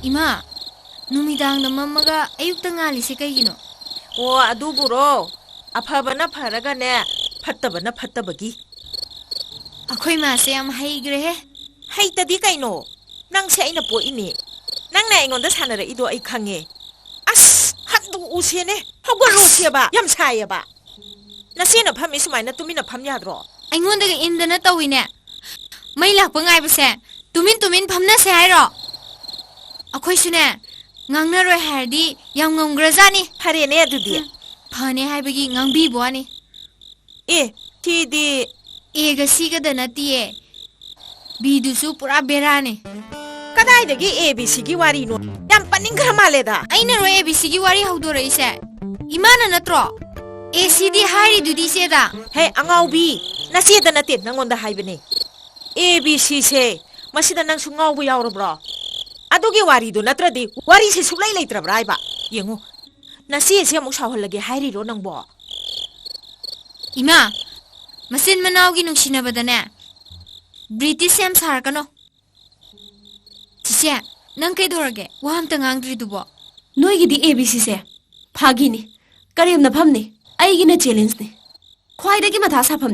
Ima, numidang na mamaga ayuk tangali si kaygino. O aduburo, afabana faragane, fattabana fattabagi. Ako'y mase am haygre he. Haytadi kaino, nang sa ina po ini. Nang na ingon da sanara ido ay kange. As, hatu usene, hagwalo siya ba, yam saya ba. Nasina pami sumay na tumina pamyadro. Ay ngonda ka inda na tawin eh. May lakpa ngay ba se, tumin pamna se hayro. Ako'y sune, ngang naroy hardi, yam ngamgrazani. Hare ne adudi. Pane haybagi ngang bibo ani. Tidi. Ega siga da natiye. Bidusu pura berane. Kadaidagi ABC gi wari no. Yam paningra maleda. Ay naroy ABC gi wari haudora ise. Imana natro. ACD hari dudi se da. Hey, angaubi. Nasi da natit nangonda haibani. ABC se. Masida nang sungau bu yaurobro. Adugi wari do natradi. Wari se sulai leitra braiba. Yengo. Nasi se amuk sawhalage hairi ro nang bo. Ima. Masin manawgi nungsinabadane. British yam sarakano. Chise, nang kaidorage, waham tangang dubo. Noigidi ABC se. Phagini. Karim na phamni. Aigina challenge ni. Khwaidagi matha sapham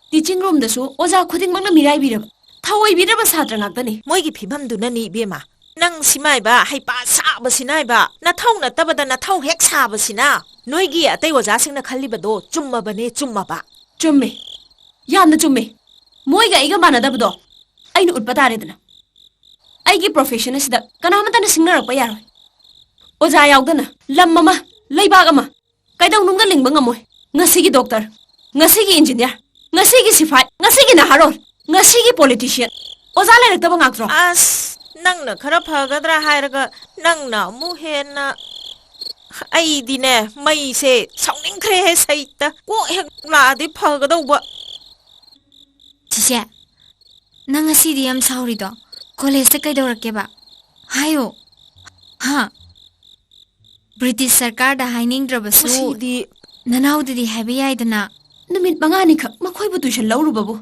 teaching room da su oja khuding mangna mirai birab. Thawai biraba satra ngakdani. Moigi phibam du na ni bema. Nang simai ba hai pa sa ba sinai ba. Na thau na tabada na thau hek sa ba sina. Noigi atai oja singna khalliba do chumma bane chumma ba. Chumme. Yamna chumme. Moiga iga manadabdo. Ainu utpa taredana. Aigi profession asida kanamatana singnarakpa yaroi. Oja yaudana lam mama leibag ama kaidau nungda lingba ngamoi. Ngasigi doctor, ngasigi engineer, ngasigi sifai, ngasigi naharol, ngasigi politician. Oja lairektaba ngaktro. As nangna khara phagadra hairaga nangna muhena ai dine mai se sauningkhre he saita ko hek la de phagadauba. Chise, nang asidi yam sauri do. College ta kaidorake ba. Hayo. Ha. British sarkar da haining drabasu. Sidi Nanau didi habi aidana. Numit mangani khak makhoi bu tuition lawru babu.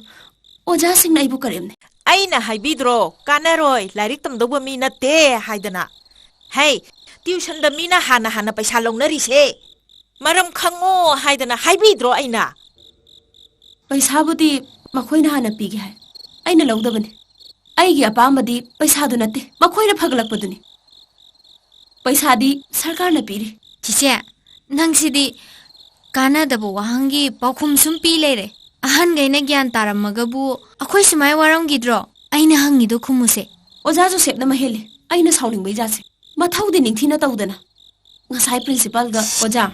Oja singna ibu karimne. Aina haibidro kanaroi lairik tamdauba mi nate haidana. Hey, tuition da mina hana paisa longnari se. Maram khango haidana haibidro aina. Paisa budi makhoi na hana pigi hai. Aina lawdabani. Aigi apamadi paisa du nate. Makhoi na phagalakpaduni. Paisa di sarkar na piri. Chise, nang sidi kana dabu wahangi paukhum sumpi lere. Ahan gaina gyan taramagabu akhoi simai waram gidro. Aina hangi do khumuse. Oja jo sep na mahele. Aina sauling bai jase. Mathau de ningthina tawdana. Ngasai principal ga oja